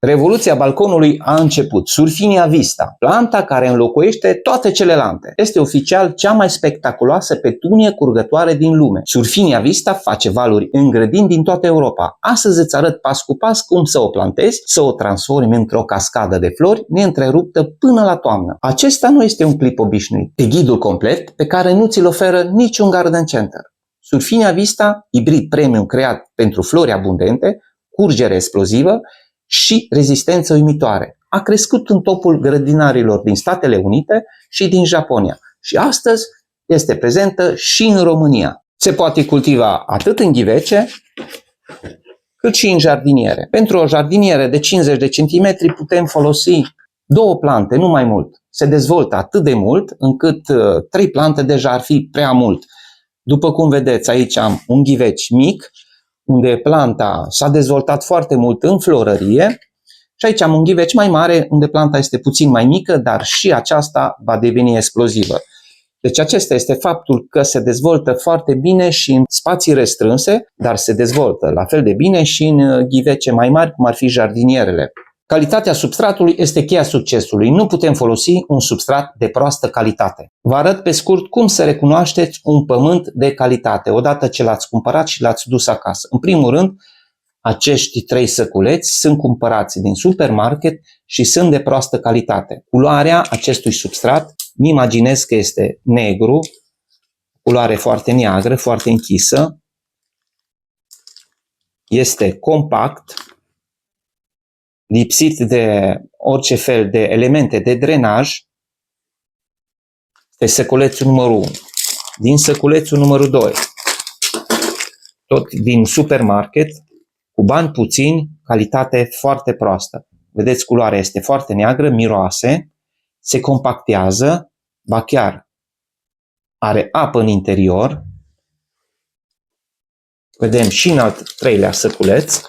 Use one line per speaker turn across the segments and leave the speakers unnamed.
Revoluția balconului a început. Surfinia Vista, planta care înlocuiește toate celelalte. Este oficial cea mai spectaculoasă petunie curgătoare din lume. Surfinia Vista face valuri în grădini din toată Europa. Astăzi îți arăt pas cu pas cum să o plantezi, să o transformi într-o cascadă de flori neîntreruptă până la toamnă. Acesta nu este un clip obișnuit. Pe ghidul complet, pe care nu ți-l oferă niciun garden center. Surfinia Vista, hibrid premium creat pentru flori abundente, curgere explozivă și rezistență uimitoare. A crescut în topul grădinarilor din Statele Unite și din Japonia și astăzi este prezentă și în România. Se poate cultiva atât în ghivece cât și în jardiniere. Pentru o jardiniere de 50 de centimetri putem folosi 2 plante, nu mai mult. Se dezvoltă atât de mult încât 3 plante deja ar fi prea mult. După cum vedeți, aici am un ghiveci mic, unde planta s-a dezvoltat foarte mult în florărie, și aici am un ghiveci mai mare, unde planta este puțin mai mică, dar și aceasta va deveni explozivă. Deci acesta este faptul că se dezvoltă foarte bine și în spații restrânse, dar se dezvoltă la fel de bine și în ghivece mai mari, cum ar fi jardinierele. Calitatea substratului este cheia succesului. Nu putem folosi un substrat de proastă calitate. Vă arăt pe scurt cum să recunoașteți un pământ de calitate odată ce l-ați cumpărat și l-ați dus acasă. În primul rând, acești 3 săculeți sunt cumpărați din supermarket și sunt de proastă calitate. Culoarea acestui substrat, îmi imaginez că este negru, culoare foarte neagră, foarte închisă, este compact, lipsit de orice fel de elemente de drenaj. Este săculețul numărul 1. Din săculețul numărul 2, tot din supermarket, cu bani puțini, calitate foarte proastă. Vedeți, culoarea este foarte neagră, miroase, se compactează, ba chiar are apă în interior. Vedem și în al 3-lea săculeț.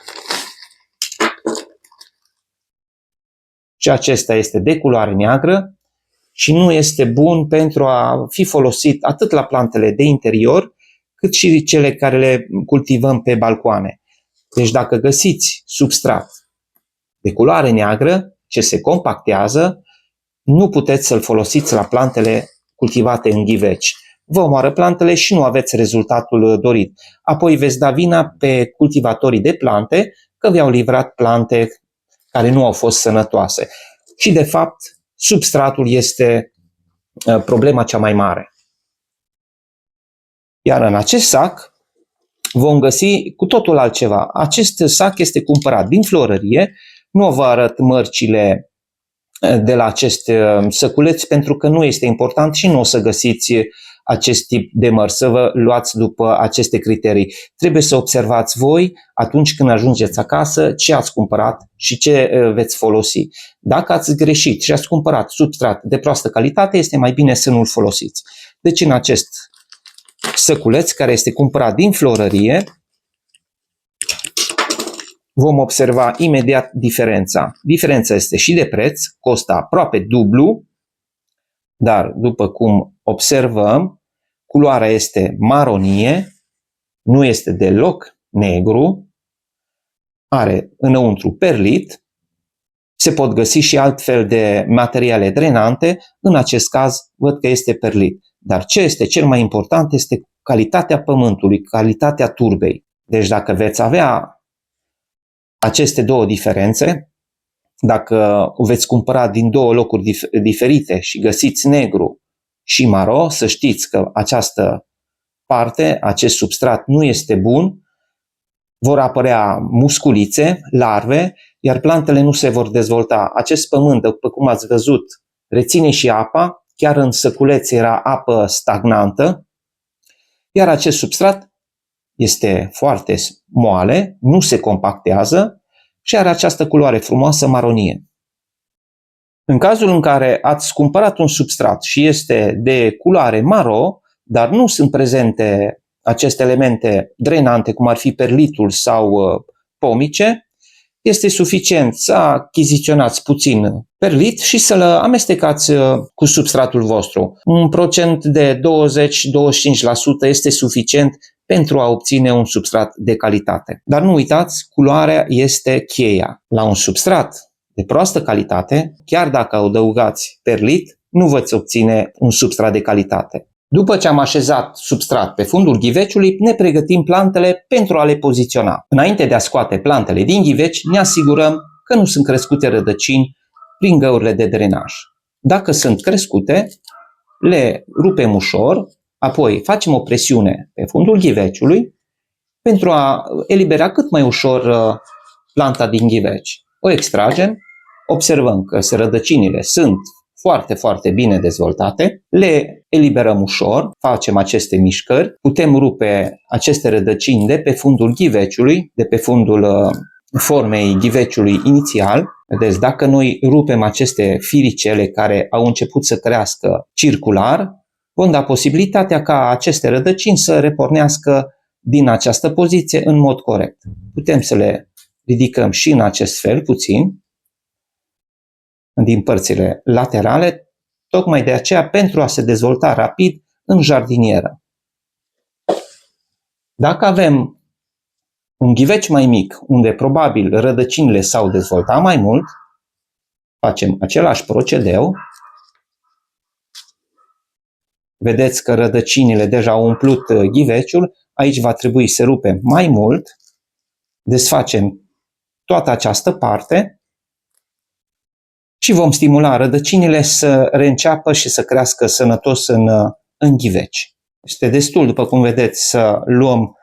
Și acesta este de culoare neagră și nu este bun pentru a fi folosit atât la plantele de interior, cât și cele care le cultivăm pe balcoane. Deci dacă găsiți substrat de culoare neagră, ce se compactează, nu puteți să-l folosiți la plantele cultivate în ghiveci. Vă omoară plantele și nu aveți rezultatul dorit. Apoi veți da vina pe cultivatorii de plante că vi-au livrat plante care nu au fost sănătoase. Și de fapt, substratul este problema cea mai mare. Iar în acest sac vom găsi cu totul altceva. Acest sac este cumpărat din florărie. Nu vă arăt mărcile de la acest săculeț pentru că nu este important și nu o să găsiți acest tip de mărci, să vă luați după aceste criterii. Trebuie să observați voi atunci când ajungeți acasă ce ați cumpărat și ce veți folosi. Dacă ați greșit și ați cumpărat substrat de proastă calitate, este mai bine să nu-l folosiți. Deci în acest săculeț care este cumpărat din florărie, vom observa imediat diferența. Diferența este și de preț, costă aproape dublu, dar după cum observăm, culoarea este maronie, nu este deloc negru, are înăuntru perlit, se pot găsi și altfel de materiale drenante, în acest caz văd că este perlit. Dar ce este cel mai important este calitatea pământului, calitatea turbei. Deci dacă veți avea aceste două diferențe, dacă o veți cumpăra din 2 locuri diferite și găsiți negru și maro, să știți că această parte, acest substrat nu este bun, vor apărea musculițe, larve, iar plantele nu se vor dezvolta. Acest pământ, după cum ați văzut, reține și apa, chiar în săculeț era apă stagnantă, iar acest substrat este foarte moale, nu se compactează și are această culoare frumoasă maronie. În cazul în care ați cumpărat un substrat și este de culoare maro, dar nu sunt prezente aceste elemente drenante, cum ar fi perlitul sau pomice, este suficient să achiziționați puțin perlit și să-l amestecați cu substratul vostru. Un procent de 20-25% este suficient pentru a obține un substrat de calitate. Dar nu uitați, culoarea este cheia. La un substrat de proastă calitate, chiar dacă adăugați perlit, nu veți obține un substrat de calitate. După ce am așezat substrat pe fundul ghiveciului, ne pregătim plantele pentru a le poziționa. Înainte de a scoate plantele din ghiveci, ne asigurăm că nu sunt crescute rădăcini prin găurile de drenaj. Dacă sunt crescute, le rupem ușor, apoi facem o presiune pe fundul ghiveciului pentru a elibera cât mai ușor planta din ghiveci. O extragem, observăm că rădăcinile sunt foarte, foarte bine dezvoltate, le eliberăm ușor, facem aceste mișcări, putem rupe aceste rădăcini de pe fundul ghiveciului, de pe fundul formei ghiveciului inițial. Vedeți, dacă noi rupem aceste firicele care au început să crească circular, vom da posibilitatea ca aceste rădăcini să repornească din această poziție în mod corect. Putem să le ridicăm și în acest fel puțin, din părțile laterale, tocmai de aceea pentru a se dezvolta rapid în jardinieră. Dacă avem un ghiveci mai mic, unde probabil rădăcinile s-au dezvoltat mai mult, facem același procedeu. Vedeți că rădăcinile deja au umplut ghiveciul, aici va trebui să rupem mai mult, desfacem toată această parte și vom stimula rădăcinile să reînceapă și să crească sănătos în ghiveci. Este destul, după cum vedeți, să luăm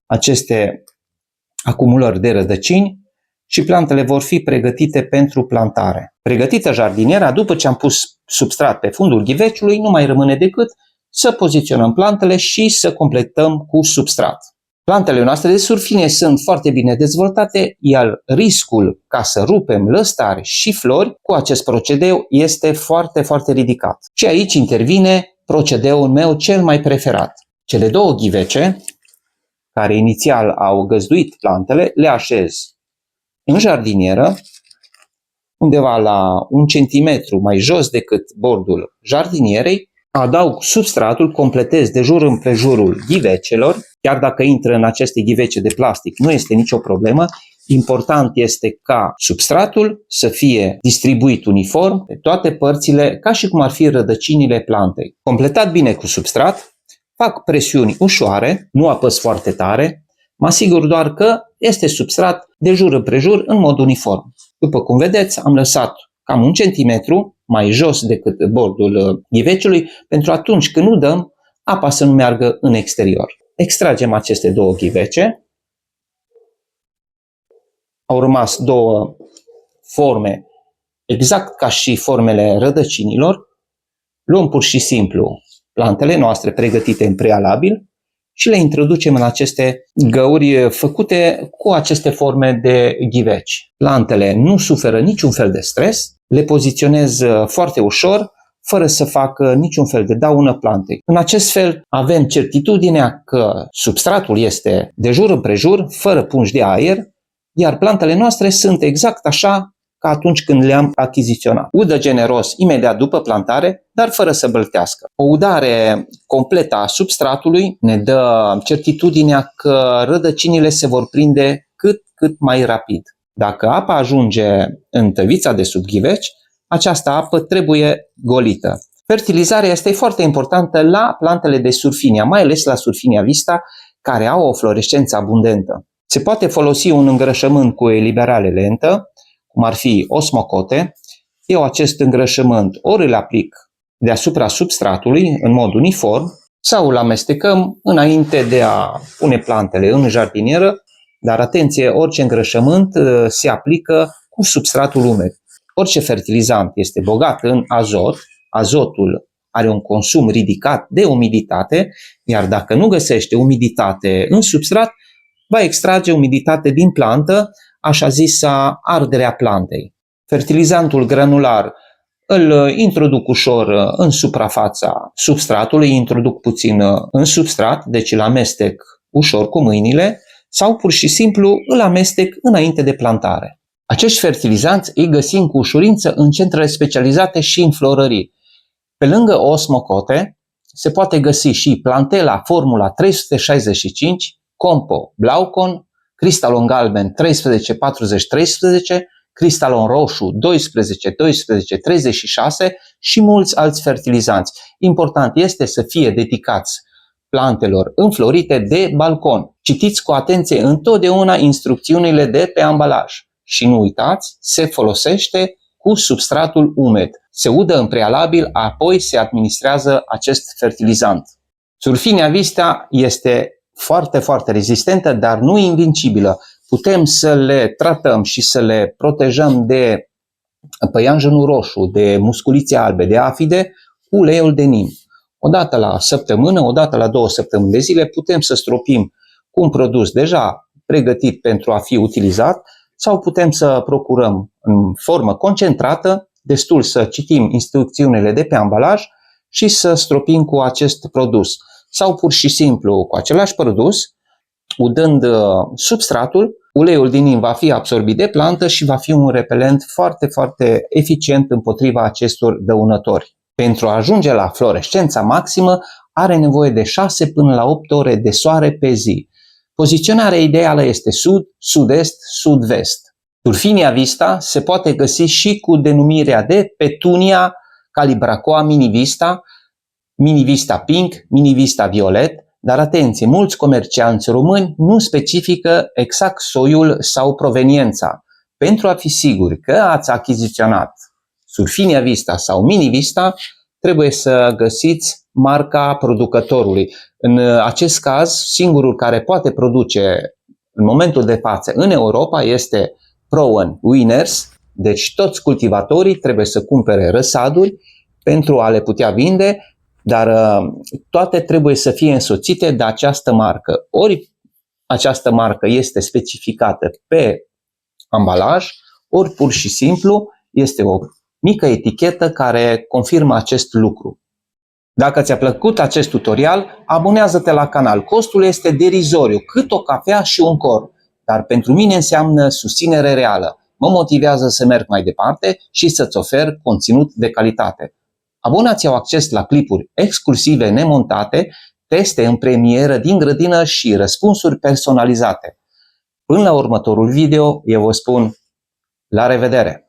aceste acumulări de rădăcini și plantele vor fi pregătite pentru plantare. Pregătită jardiniera, după ce am pus substrat pe fundul ghiveciului, nu mai rămâne decât să poziționăm plantele și să completăm cu substrat. Plantele noastre de surfinie sunt foarte bine dezvoltate, iar riscul ca să rupem lăstari și flori cu acest procedeu este foarte, foarte ridicat. Și aici intervine procedeul meu cel mai preferat. Cele două ghivece, care inițial au găzduit plantele, le așez în jardinieră, undeva la 1 centimetru mai jos decât bordul jardinierei, adaug substratul, completez de jur împrejurul ghivecelor, chiar dacă intră în aceste ghivece de plastic, nu este nicio problemă. Important este ca substratul să fie distribuit uniform pe toate părțile, ca și cum ar fi rădăcinile plantei. Completat bine cu substrat, fac presiuni ușoare, nu apăs foarte tare, mă asigur doar că este substrat de jur împrejur în mod uniform. După cum vedeți, am lăsat cam 1 centimetru mai jos decât bordul ghiveciului, pentru atunci când nu dăm, apa să nu meargă în exterior. Extragem aceste două ghivece. Au rămas două forme, exact ca și formele rădăcinilor. Luăm pur și simplu plantele noastre pregătite în prealabil și le introducem în aceste găuri făcute cu aceste forme de ghiveci. Plantele nu suferă niciun fel de stres, le poziționez foarte ușor, fără să facă niciun fel de daună plantei. În acest fel avem certitudinea că substratul este de jur împrejur, fără pungi de aer, iar plantele noastre sunt exact așa ca atunci când le-am achiziționat. Udă generos imediat după plantare, dar fără să băltească. O udare completă a substratului ne dă certitudinea că rădăcinile se vor prinde cât mai rapid. Dacă apa ajunge în tăvița de sub ghiveci, această apă trebuie golită. Fertilizarea este foarte importantă la plantele de surfinia, mai ales la surfinia vista, care au o florescență abundentă. Se poate folosi un îngrășământ cu eliberare lentă, cum ar fi osmocote. Eu acest îngrășământ ori îl aplic deasupra substratului în mod uniform sau îl amestecăm înainte de a pune plantele în jardinieră, dar atenție, orice îngrășământ se aplică cu substratul umed. Orice fertilizant este bogat în azot, azotul are un consum ridicat de umiditate, iar dacă nu găsește umiditate în substrat, va extrage umiditate din plantă, așa zisa arderea plantei. Fertilizantul granular îl introduc ușor în suprafața substratului, introduc puțin în substrat, deci îl amestec ușor cu mâinile sau pur și simplu îl amestec înainte de plantare. Acești fertilizanți îi găsim cu ușurință în centrele specializate și în florării. Pe lângă osmocote, se poate găsi și Plantela Formula 365, Compo Blaucon, Cristalon galben 13-40-13, Cristalon roșu 12-12-36 și mulți alți fertilizanți. Important este să fie dedicați plantelor înflorite de balcon. Citiți cu atenție întotdeauna instrucțiunile de pe ambalaj și nu uitați, se folosește cu substratul umed. Se udă în prealabil, apoi se administrează acest fertilizant. Sulfinia vista este foarte, foarte rezistentă, dar nu invincibilă. Putem să le tratăm și să le protejăm de păianjenul roșu, de musculițe albe, de afide, cu uleiul de nim. Odată la săptămână, odată la 2 săptămâni de zile putem să stropim cu un produs deja pregătit pentru a fi utilizat sau putem să procurăm în formă concentrată, destul să citim instrucțiunile de pe ambalaj și să stropim cu acest produs. Sau pur și simplu cu același produs, udând substratul, uleiul din nim va fi absorbit de plantă și va fi un repelent foarte, foarte eficient împotriva acestor dăunători. Pentru a ajunge la florescența maximă, are nevoie de 6 până la 8 ore de soare pe zi. Poziționarea ideală este sud, sud-est, sud-vest. Sulfinia vista se poate găsi și cu denumirea de Petunia calibrachoa minivista, minivista pink, minivista violet, dar atenție, mulți comercianți români nu specifică exact soiul sau proveniența. Pentru a fi siguri că ați achiziționat Sulfinia vista sau minivista, trebuie să găsiți marca producătorului. În acest caz, singurul care poate produce în momentul de față în Europa este Proven Winners, deci toți cultivatorii trebuie să cumpere răsaduri pentru a le putea vinde, dar toate trebuie să fie însoțite de această marcă. Ori această marcă este specificată pe ambalaj, ori pur și simplu este o mică etichetă care confirmă acest lucru. Dacă ți-a plăcut acest tutorial, abonează-te la canal. Costul este derizoriu, cât o cafea și un corn, dar pentru mine înseamnă susținere reală. Mă motivează să merg mai departe și să-ți ofer conținut de calitate. Abonații au acces la clipuri exclusive nemontate, teste în premieră din grădină și răspunsuri personalizate. Până la următorul video, eu vă spun la revedere!